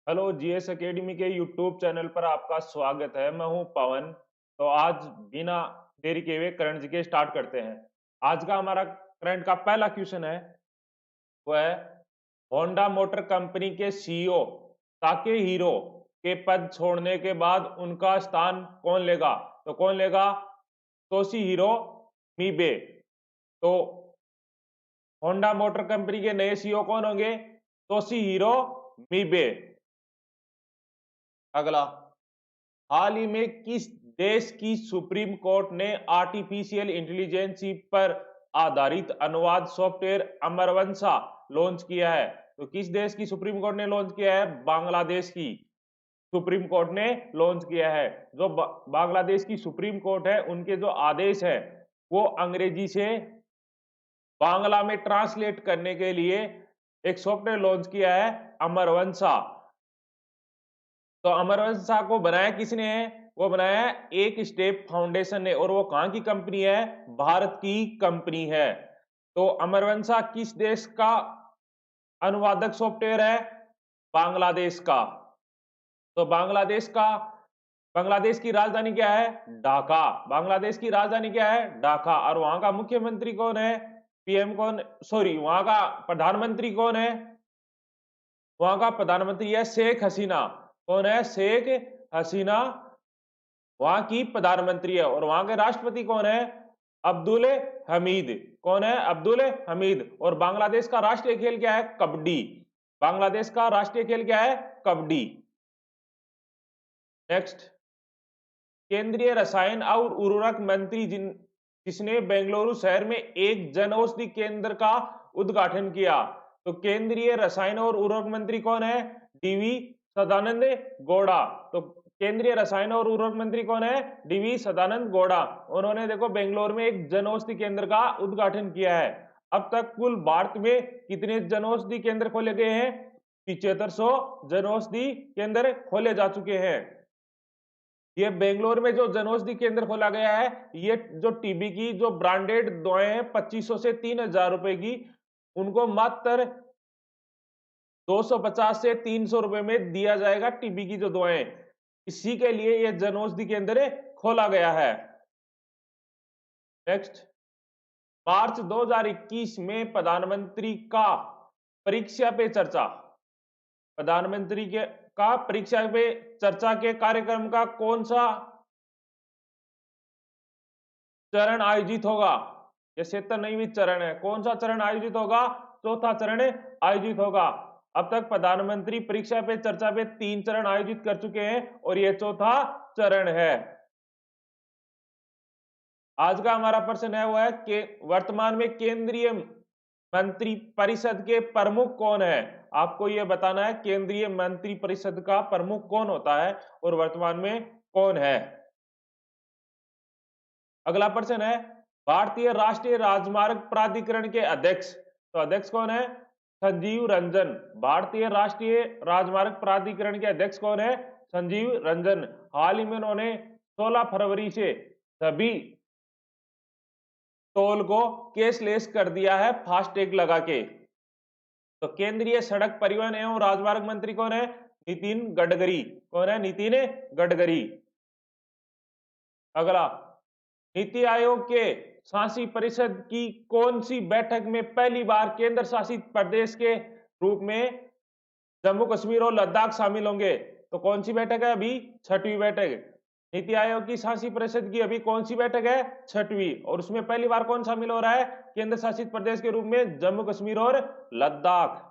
Hello GS academy के YouTube channel पर आपका स्वागत है। मैं हूं पवन। तो आज बिना देरी के हुए करंट जीके स्टार्ट करते हैं। आज का हमारा करंट का पहला क्वेश्चन है, वो है होंडा मोटर कंपनी के सीईओ ताके हीरो के पद छोड़ने के बाद उनका स्थान कौन लेगा? तो कौन लेगा? तोशी हीरो मीबे। तो होंडा मोटर कंपनी के नए सीईओ कौन होंगे? तोशी हीरो मीबे। अगला, हाल ही में किस देश की सुप्रीम कोर्ट ने आर्टिफिशियल इंटेलिजेंस पर आधारित अनुवाद सॉफ्टवेयर अमरवंशा लॉन्च किया है? तो किस देश की सुप्रीम कोर्ट ने लॉन्च किया है? बांग्लादेश की सुप्रीम कोर्ट ने लॉन्च किया है। जो बांग्लादेश की सुप्रीम कोर्ट है, उनके जो आदेश है वो अंग्रेजी से बांग्ला में ट्रांसलेट करने के लिए एक सॉफ्टवेयर लॉन्च किया है, अमरवंशा। तो अमरवंशा को बनाया किसने है? वो बनाया है एक स्टेप फाउंडेशन ने, और वो कहां की कंपनी है? भारत की कंपनी है। तो अमरवंशा किस देश का अनुवादक सॉफ्टवेयर है? बांग्लादेश का। तो बांग्लादेश की राजधानी क्या है? ढाका। बांग्लादेश की राजधानी क्या है? ढाका। और वहां का मुख्यमंत्री कौन है? पीएम कौन, सॉरी, वहां का प्रधानमंत्री कौन है? वहां का प्रधानमंत्री है शेख हसीना। कौन है? शेख हसीना वहां की प्रधानमंत्री है। और वहां के राष्ट्रपति कौन है? अब्दुल हमीद। कौन है? अब्दुल हमीद। और बांग्लादेश का राष्ट्रीय खेल क्या है? कबड्डी। बांग्लादेश का राष्ट्रीय खेल क्या है? कबड्डी। नेक्स्ट, केंद्रीय रसायन और उर्वरक मंत्री जिसने बेंगलुरु शहर में एक जन औषधि केंद्र का उद्घाटन किया? तो केंद्रीय रसायन और उर्वरक मंत्री कौन है? डीवी सदानंद गौड़ा। तो केंद्रीय रसायन और उर्वरक मंत्री कौन है? डीवी सदानंद गौड़ा। उन्होंने देखो बेंगलोर में एक जन औषधि केंद्र का उद्घाटन किया है। अब तक कुल भारत में कितने जन औषधि केंद्र खोले गए हैं? 7500 जन औषधि केंद्र खोले जा चुके हैं। ये बेंगलोर में जो जनौषधि केंद्र खोला गया है, ये जो टीबी की जो ब्रांडेड दवाएं हैं 2500 से 3000 रुपए की, उनको मात्र 250 से 300 रुपए में दिया जाएगा। टीबी की जो दवाएं, इसी के लिए ये जनौषधि केंद्र खोला गया है। नेक्स्ट, मार्च 2021 में प्रधानमंत्री का परीक्षा पे चर्चा, प्रधानमंत्री के का परीक्षा पे चर्चा के कार्यक्रम का कौन सा चरण आयोजित होगा? ये 97वीं चरण है। कौन सा चरण आयोजित होगा? चौथा चरण आयोजित होगा। अब तक प्रधानमंत्री परीक्षा पे चर्चा पे 3 चरण आयोजित कर चुके हैं और ये चौथा चरण है। आज का हमारा प्रश्न है वो है कि वर्तमान में केंद्रीय मंत्री परिषद के प्रमुख कौन है? आपको यह बताना है केंद्रीय मंत्री परिषद का प्रमुख कौन होता है और वर्तमान में कौन है। अगला प्रश्न है, भारतीय राष्ट्रीय राजमार्ग प्राधिकरण के अध्यक्ष, तो अध्यक्ष कौन है? संजीव रंजन। भारतीय राष्ट्रीय राजमार्ग प्राधिकरण के अध्यक्ष कौन है? संजीव रंजन। हाल ही में उन्होंने 16 फरवरी से सभी टोल को कैशलेस कर दिया है, फास्टैग लगा के। तो केंद्रीय सड़क परिवहन एवं राजमार्ग मंत्री कौन है? नितिन गडकरी। कौन है? नितिन गडकरी। अगला, नीति आयोग के शासी परिषद की कौन सी बैठक में पहली बार केंद्र शासित प्रदेश के रूप में जम्मू कश्मीर और लद्दाख शामिल होंगे? तो कौन सी बैठक है अभी? छठवीं बैठक। नीति आयोग की शासी परिषद की अभी कौन सी बैठक है? छठवीं। और उसमें पहली बार कौन शामिल हो रहा है केंद्र शासित प्रदेश के रूप में? जम्मू कश्मीर और लद्दाख।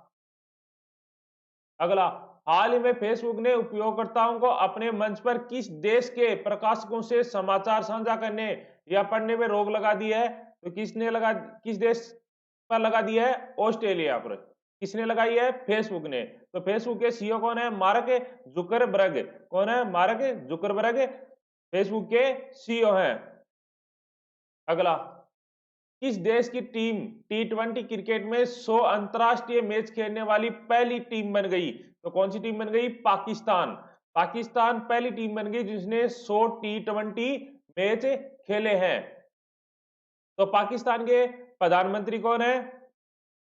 अगला, हाल ही में फेसबुक ने उपयोगकर्ताओं को अपने मंच पर किस देश के प्रकाशकों से समाचार साझा करने या पढ़ने में रोक लगा दी है? तो किस देश पर लगा दिया है? ऑस्ट्रेलिया पर। किसने लगाई है? फेसबुक ने। तो फेसबुक के सीईओ कौन है? Mark Zuckerberg. कौन है? मार्क जुकरबर्ग फेसबुक के सीईओ हैं। अगला, किस देश की टीम टी20 क्रिकेट में 100 अंतरराष्ट्रीय मैच खेलने वाली पहली टीम बन गई? तो कौन सी टीम बन गई? पाकिस्तान। पाकिस्तान पहली टीम बन गई जिसने 100 टी20 मैच खेले हैं। तो पाकिस्तान के प्रधानमंत्री कौन है?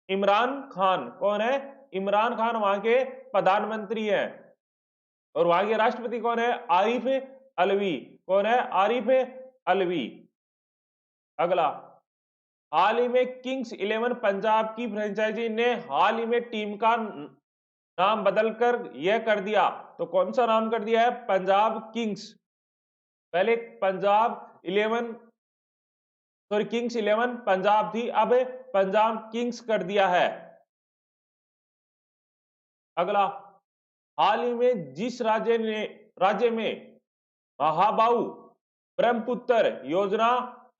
इमरान खान। कौन है? इमरान खान वहां के प्रधानमंत्री हैं। और वहां के राष्ट्रपति कौन है? आरिफ अलवी। कौन है? आरिफ अलवी। अगला, हाल ही में किंग्स 11 पंजाब की फ्रेंचाइजी ने हाल ही में टीम का नाम बदलकर यह कर दिया, तो कौन सा नाम कर दिया है? पंजाब किंग्स। पहले पंजाब 11 सॉरी किंग्स 11 पंजाब थी, अब पंजाब किंग्स कर दिया है। अगला, हाल ही में जिस राज्य में महाबाहु ब्रह्मपुत्र योजना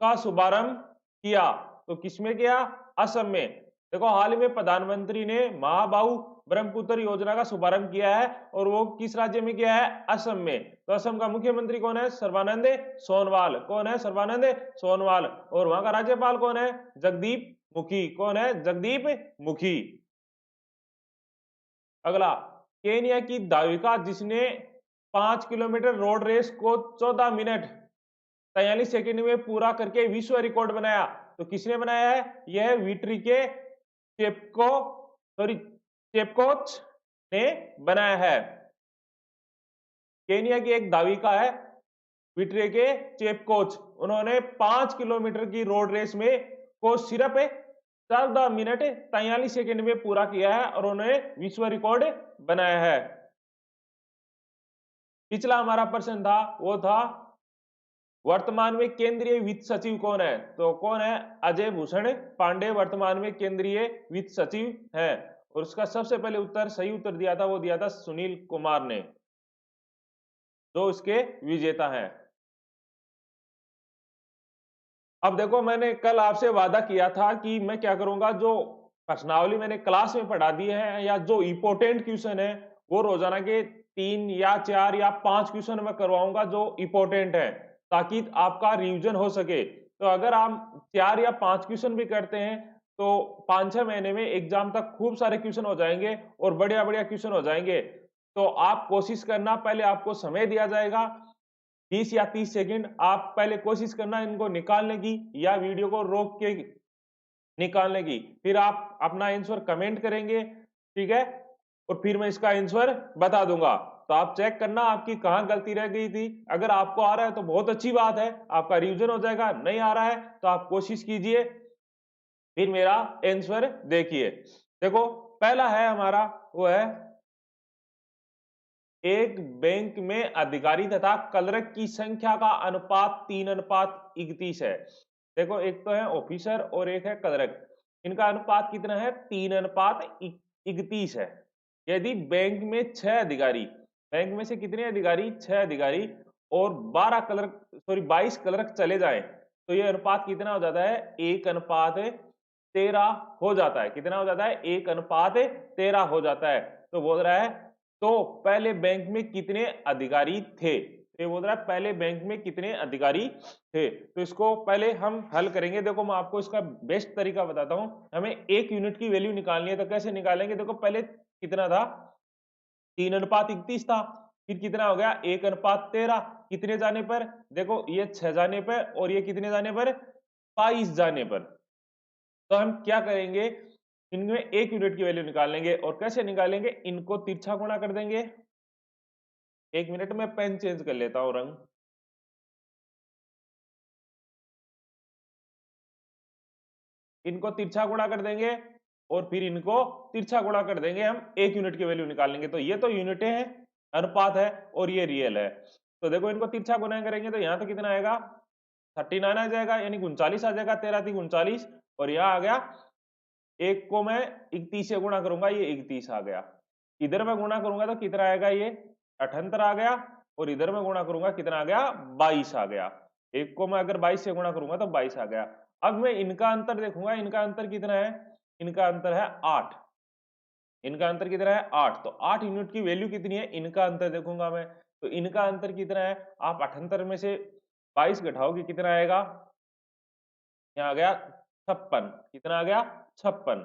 का शुभारंभ किया, तो किसमें किया? असम में। देखो, हाल ही में प्रधानमंत्री ने महाबाहु ब्रह्मपुत्र योजना का शुभारंभ किया है, और वो किस राज्य में किया है? असम में। तो असम का मुख्यमंत्री कौन है? सर्बानंद सोनोवाल। कौन है? सर्बानंद सोनोवाल। और वहां का राज्यपाल कौन है? जगदीप मुखी। कौन है? जगदीप मुखी। अगला, केनिया की दाविका जिसने 5 किलोमीटर रोड रेस को 14 मिनट 43 सेकंड में पूरा करके विश्व रिकॉर्ड बनाया, तो किसने बनाया है? यह विट्री के चेपकोच ने बनाया है। केनिया की एक दाविका है विट्री के चेपकोच, उन्होंने 5 किलोमीटर की रोड रेस में को सिर्फ 14 मिनट 43 सेकंड में पूरा किया है, और उन्होंने विश्व रिकॉर्ड बनाया है। पिछला हमारा प्रश्न था वो था, वर्तमान में केंद्रीय वित्त सचिव कौन है? तो कौन है? अजय भूषण पांडे वर्तमान में केंद्रीय वित्त सचिव है। और उसका सबसे पहले उत्तर, सही उत्तर दिया था, वो दिया था सुनील कुमार ने, जो इसके विजेता हैं। अब देखो, मैंने कल आपसे वादा किया था कि मैं क्या करूंगा, जो प्रश्नावली मैंने क्लास में पढ़ा दी है या जो इंपॉर्टेंट क्वेश्चन है वो रोजाना के 3 या 4 या 5 क्वेश्चन मैं करवाऊंगा जो इंपॉर्टेंट है, ताकि आपका रिवीजन हो सके। तो अगर आप 4 या 5 क्वेश्चन भी करते हैं तो 5-6 महीने में एग्जाम तक खूब सारे क्वेश्चन हो जाएंगे और बढ़िया बढ़िया क्वेश्चन हो जाएंगे। तो आप कोशिश करना, पहले आपको समय दिया जाएगा 20 या 30 सेकंड, आप पहले कोशिश करना इनको निकालने की या वीडियो को रोक के निकालने की, फिर आप अपना आंसर कमेंट करेंगे, ठीक है, और फिर मैं इसका आंसर बता दूंगा। तो आप चेक करना आपकी कहां गलती रह गई थी। अगर आपको आ रहा है तो बहुत अच्छी बात है, आपका रिवीजन हो जाएगा। नहीं आ रहा है तो आप कोशिश कीजिए, फिर मेरा आंसर देखिए। देखो, पहला है हमारा, वो है एक बैंक में अधिकारी तथा क्लर्क की संख्या का अनुपात 3:31 है। देखो, एक तो है ऑफिसर और एक है क्लर्क, इनका अनुपात कितना है? 3:31 है। यदि बैंक में 6 अधिकारी, बैंक में से कितने अधिकारी? 6 अधिकारी, और 22 क्लर्क चले जाए, तो ये अनुपात कितना हो जाता है? 1:13 हो जाता है। कितना हो जाता है? 1:13 हो जाता है। तो बोल रहा है, तो पहले बैंक में कितने अधिकारी थे? ये बोल रहा है पहले बैंक में कितने अधिकारी थे। तो इसको पहले हम हल करेंगे। देखो, मैं आपको इसका बेस्ट तरीका बताता हूं। हमें 1 यूनिट की वैल्यू निकालनी है, तो कैसे निकालेंगे? देखो, पहले कितना था? 3:31 था, फिर कितना हो गया? 1:13। कितने जाने पर? देखो, ये 6 जाने पर, और ये कितने जाने पर? 22 जाने पर। तो हम क्या करेंगे, इनमें 1 यूनिट की वैल्यू निकाल लेंगे। और कैसे निकालेंगे? इनको तिरछा गुणा कर देंगे। 1 मिनट में पेन चेंज कर लेता हूं रंग। इनको तिरछा गुणा कर देंगे और फिर इनको तिरछा गुणा कर देंगे, हम 1 यूनिट की वैल्यू निकाल लेंगे। तो ये तो यूनिटें हैं, अनुपात है, और ये रियल है। तो देखो, इनको तिरछा गुणा करेंगे तो यहां तो कितना आएगा? 39 आ जाएगा, यानी 39 आ जाएगा। 13×3 = 39, और यहां आ गया, एक को मैं 31 से गुणा करूंगा, ये 31 आ गया। इधर मैं गुणा करूंगा तो कितना आएगा? ये 78 आ गया। और इधर मैं गुणा करूंगा, कितना आ गया? 22 आ गया। एक को मैं अगर 22 से गुणा करूंगा तो 22 आ गया। अब मैं इनका अंतर देखूंगा, इनका अंतर कितना है? इनका अंतर है 8। इनका अंतर कितना है? 8। तो 8 यूनिट की वैल्यू कितनी है? इनका अंतर देखूंगा मैं, तो इनका अंतर कितना है? आप 78 में से 22 घटाओगे, कितना आएगा? यहाँ आ गया 56। कितना आ गया? 56।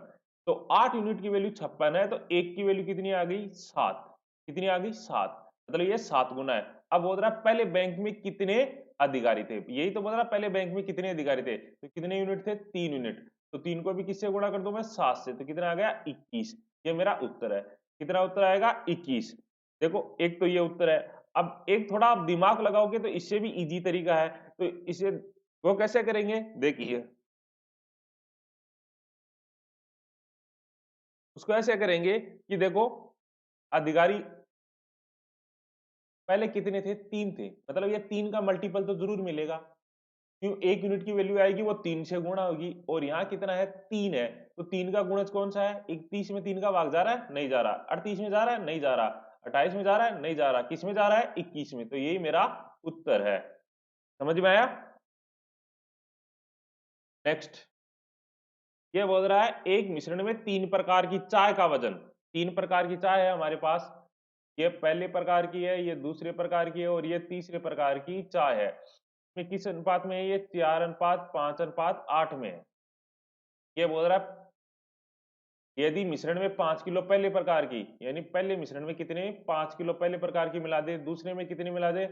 तो 8 यूनिट की वैल्यू 56 है, तो 1 की वैल्यू कितनी आ गई? 7। कितनी आ गई? 7। मतलब ये 7 गुना है। अब बोल रहा है पहले बैंक में कितने अधिकारी थे, यही तो बोल रहा है, पहले बैंक में कितने अधिकारी थे। तो कितने यूनिट थे? 3 यूनिट। तो 3 को भी किससे गुणा कर दूं मैं? 7 से। तो कितना आ गया? 21। ये मेरा उत्तर है। कितना उत्तर आएगा? 21। देखो एक तो ये उत्तर है। अब एक थोड़ा आप दिमाग लगाओगे तो इससे भी इजी तरीका है। तो इसे वो कैसे करेंगे देखिए, उसको ऐसे करेंगे कि देखो अधिकारी पहले कितने थे? 3 थे। मतलब ये 3 का मल्टीपल तो ज़रूर मिलेगा। क्यों? 1 यूनिट की वैल्यू आएगी वो 3 से गुणा होगी और यहाँ कितना है? 3 है। तो 3 का गुणज कौन-सा है? 31 में 3 का भाग जा रहा है? नहीं जा रहा। 38 में जा रहा है? नहीं जा रहा। 28 में जा रहा है? नहीं जा रहा। किस में जा रहा है? 21 में। तो यही मेरा उत्तर है। समझ में आया? नेक्स्ट ये बोल रहा है एक मिश्रण में 3 प्रकार की चाय का वजन। 3 प्रकार की चाय है हमारे पास। ये पहले प्रकार की है, ये दूसरे प्रकार की है और ये तीसरे प्रकार की चाय है। इसमें किस अनुपात में है? ये 4:5:8 में है। ये बोल रहा है यदि मिश्रण में 5 किलो पहले प्रकार की, यानी पहले मिश्रण में कितने? 5 किलो पहले प्रकार की मिला दे, दूसरे में कितनी मिला दे?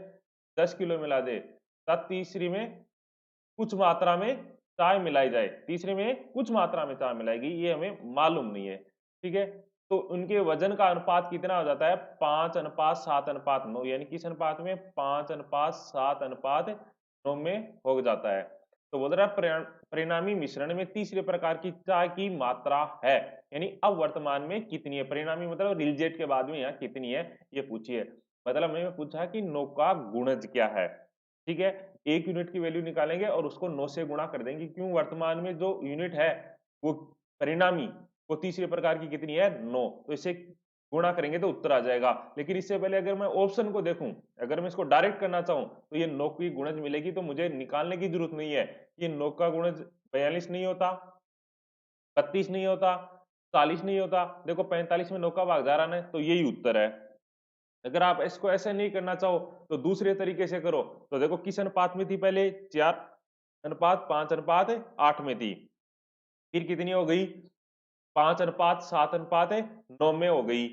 10 किलो मिला दे, तब तीसरी में कुछ मात्रा में चाय मिलाई जाए। तीसरे में कुछ मात्रा में चाय मिलाएगी, ये हमें मालूम नहीं है। ठीक है? तो उनके वजन का अनुपात कितना हो जाता है? 5:7:9, यानी किस अनुपात में? 5:7:9 में हो जाता है। तो बोल रहा है परिणामी मिश्रण में तीसरे प्रकार की चाय की मात्रा है, यानी अब वर्तमान में कितनी है? परिणामी मतलब रिलजेट के बाद में यहाँ कितनी है ये पूछिए। मतलब हमें पूछा कि नौ का गुणज क्या है। ठीक है? 1 यूनिट की वैल्यू निकालेंगे और उसको 9 से गुणा कर देंगे। क्यों? वर्तमान में जो यूनिट है वो परिणामी वो तीसरे प्रकार की कितनी है? 9। तो इसे गुणा करेंगे तो उत्तर आ जाएगा। लेकिन इससे पहले अगर मैं ऑप्शन को देखूं, अगर मैं इसको डायरेक्ट करना चाहूं तो ये 9 की गुणज मिलेगी, तो मुझे निकालने की जरूरत नहीं है। ये 9 का गुणज 42 नहीं होता, 32 नहीं होता, 40 नहीं होता। देखो 45 में 9 का भाग जा रहा है, तो यही उत्तर है। अगर आप इसको ऐसे नहीं करना चाहो तो दूसरे तरीके से करो। तो देखो किस अनुपात में थी पहले? 4:5:8 में थी। फिर कितनी हो गई? 5:7:9 में हो गई।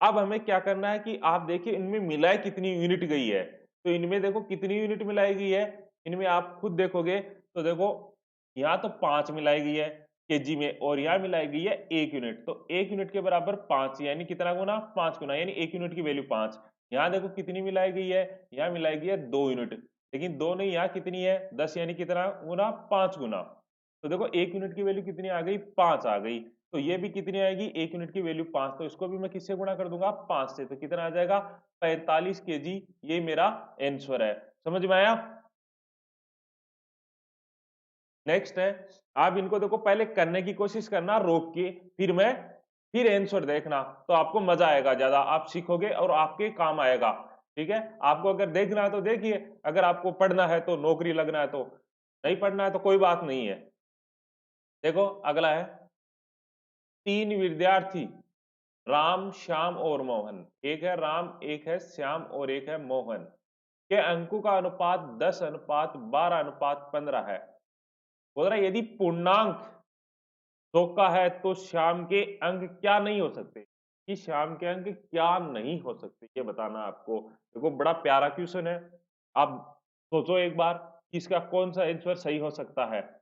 अब हमें क्या करना है कि आप देखिए इनमें मिलाए कितनी यूनिट गई है। तो इनमें देखो कितनी यूनिट मिलाई गई है। इनमें आप खुद देखोगे तो देखो यहाँ तो 5 मिलाई गई है केजी में और यहाँ मिलाई गई है 1 यूनिट। तो 1 यूनिट के बराबर 5, यानी कितना गुना? 5 गुना, यानी 1 यूनिट की वैल्यू 5। यहाँ देखो कितनी मिलाई गई है? यहाँ मिलाई गई है 2 यूनिट। लेकिन 2 नहीं, यहाँ कितनी है? 10, यानी कितना गुना? 5 गुना। तो देखो 1 यूनिट की वैल्यू कितनी आ गई? 5 आ गई। तो ये भी कितनी आएगी? 1 यूनिट की वैल्यू 5। तो इसको भी मैं किससे गुणा कर दूंगा? 5 से। तो कितना आ जाएगा? 45 केजी। ये मेरा आंसर है। समझ में आया? नेक्स्ट है, आप इनको देखो पहले करने की कोशिश करना रोक के, फिर आंसर देखना, तो आपको मजा आएगा ज्यादा, आप सीखोगे और आपके काम आएगा। ठीक है? आपको अगर देखना है तो देखिए, अगर आपको पढ़ना है तो नौकरी लगना है तो, नहीं पढ़ना है तो कोई बात नहीं है। देखो अगला है, 3 विद्यार्थी राम, श्याम और मोहन, एक है राम, एक है श्याम और एक है मोहन, के अंकों का अनुपात 10:12:15 है। बोल रहा है यदि पूर्णांक 100 का है तो शाम के अंक क्या नहीं हो सकते? कि शाम के अंक क्या नहीं हो सकते, ये बताना है आपको। देखो बड़ा प्यारा क्वेश्चन है। आप सोचो एक बार कि इसका कौन सा आंसर सही हो सकता है।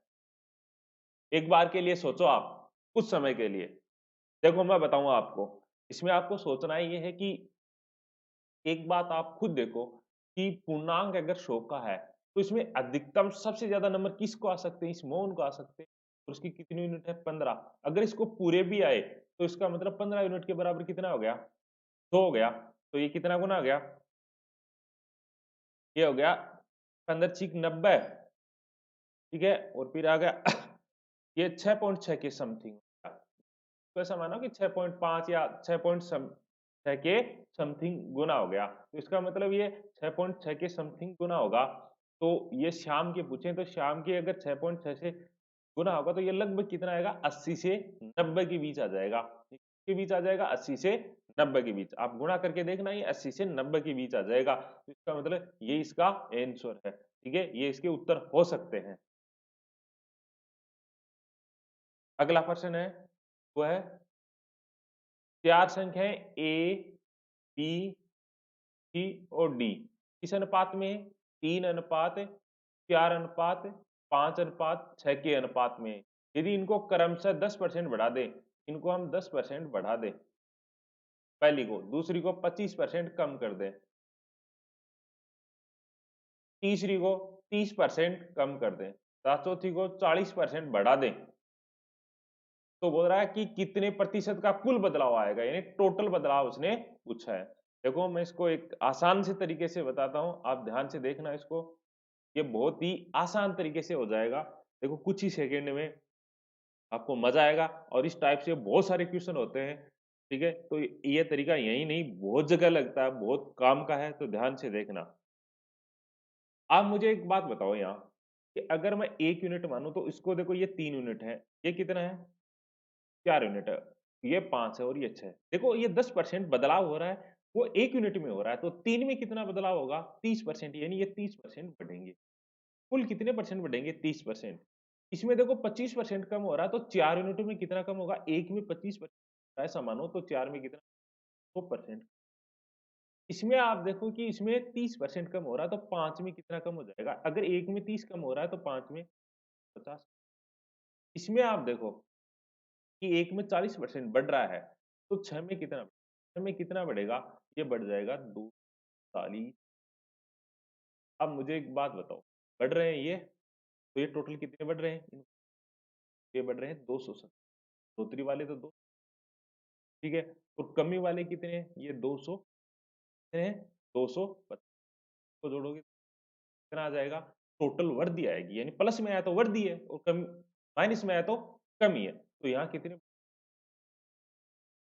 एक बार के लिए सोचो आप, कुछ समय के लिए। देखो मैं बताऊंगा आपको। इसमें आपको सोचना ये है कि एक बात आप खुद देखो कि पूर्णांक अगर 100 का है तो इसमें अधिकतम सबसे ज्यादा नंबर किसको आ सकते हैं? इस मौन को आ सकते हैं। और उसकी कितनी यूनिट है? 15। अगर इसको पूरे भी आए तो इसका मतलब 15 यूनिट के बराबर कितना हो गया? 100 हो गया। तो ये कितना गुना हो गया? ये हो गया 15 छिक 90। ठीक है? और फिर आ गया ये 6.6 के समथिंग। तो ऐसा मानो कि 6.5 या 6 के समथिंग गुना हो गया। तो इसका मतलब ये 6.6 के समथिंग गुना होगा। तो ये शाम के पूछे तो शाम के अगर 6.6 से गुना होगा तो ये लगभग कितना आएगा? 80 से 90 के बीच आ जाएगा। के बीच आ जाएगा 80 से 90 के बीच। आप गुणा करके देखना, ये 80 से 90 के बीच आ जाएगा। तो इसका मतलब ये इसका आंसर है। ठीक है? ये इसके उत्तर हो सकते हैं। अगला प्रश्न है, वो है 4 संख्याएं ए, बी, सी और डी किस अनुपात में है? 3:4:5 5:6 के अनुपात में है। यदि इनको क्रमशः 10% बढ़ा दें, इनको हम 10% बढ़ा दें, पहली को, दूसरी को 25% कम कर दें, तीसरी को 30% कम कर दें, चौथी को 40% बढ़ा दें। तो बोल रहा है कि कितने प्रतिशत का कुल बदलाव आएगा, यानी टोटल बदलाव उसने पूछा है। देखो मैं इसको एक आसान से तरीके से बताता हूं, आप ध्यान से देखना इसको, ये बहुत ही आसान तरीके से हो जाएगा। देखो कुछ ही सेकंड में आपको मजा आएगा, और इस टाइप से बहुत सारे क्वेश्चन होते हैं, ठीक है। तो ये तरीका यही नहीं, बहुत जगह लगता है, बहुत काम का है, तो ध्यान से देखना। आप मुझे एक बात बताओ यहाँ, कि अगर मैं 1 यूनिट मानूं तो इसको देखो, ये 3 यूनिट है, ये कितना है, 4 यूनिट है, ये 5 है और ये 6 है। देखो ये 10% बदलाव हो रहा है, वो 1 यूनिट में हो रहा है, तो 3 में कितना बदलाव होगा, 30%, यानी ये 30% बढ़ेंगे। कुल कितने परसेंट बढ़ेंगे, 30%। इसमें देखो 25% कम हो रहा है, तो 4 यूनिट में कितना कम होगा, एक में 25% ऐसा मानो, तो 4 में कितना, 2%। इसमें आप देखो कि इसमें 30% कम हो रहा है, तो 5 में कितना कम हो जाएगा, अगर एक में 30 कम हो रहा है तो 5 में 50। इसमें आप देखो कि एक में 40% बढ़ रहा है, तो 6 में कितना, 6 में कितना बढ़ेगा, ये बढ़ जाएगा 240। अब मुझे एक बात बताओ, बढ़ रहे हैं ये, तो ये टोटल कितने बढ़ रहे हैं, ये बढ़ रहे हैं 270, बढ़ोतरी वाले तो 2, ठीक है, और कमी वाले कितने हैं, ये 200, कितने हैं, 250 को जोड़ोगे कितना आ जाएगा, टोटल वर्दी आएगी, यानी प्लस में आया तो वर्दी है, और कम माइनस में आया तो कमी है। तो यहाँ कितने,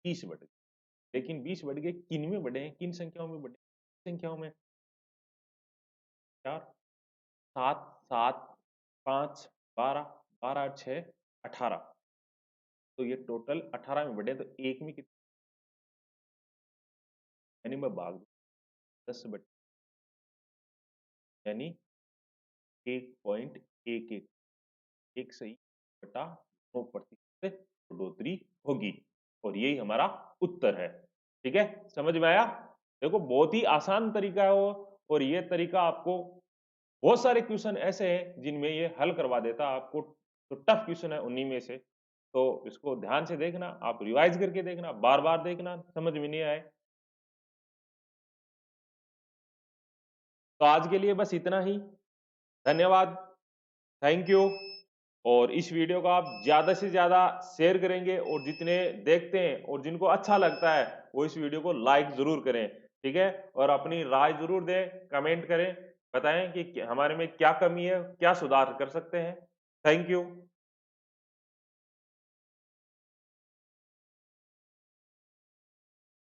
20 बढ़ गए। लेकिन 20 बढ़ गए, किन में बढ़े हैं, किन संख्याओं में बढ़े, संख्याओं में, 4, 7, 7, 5, 12, 12, 6, 18, तो ये टोटल 18 में बढ़े, तो एक में कितने, यानी मैं भाग दूं 10 बढ़े, यानी 1.11, एक सही बटा 9% बढ़ोतरी होगी, और यही हमारा उत्तर है। ठीक है, समझ में आया। देखो बहुत ही आसान तरीका है वो, और ये तरीका आपको बहुत सारे क्वेश्चन ऐसे हैं जिनमें ये हल करवा देता है आपको, तो टफ क्वेश्चन है उन्हीं में से। तो इसको ध्यान से देखना, आप रिवाइज करके देखना, बार बार देखना, समझ में नहीं आए तो आज के लिए बस इतना ही। धन्यवाद, थैंक यू। और इस वीडियो को आप ज़्यादा से ज़्यादा शेयर करेंगे, और जितने देखते हैं और जिनको अच्छा लगता है वो इस वीडियो को लाइक ज़रूर करें, ठीक है। और अपनी राय ज़रूर दें, कमेंट करें, बताएं कि हमारे में क्या कमी है, क्या सुधार कर सकते हैं। Thank you.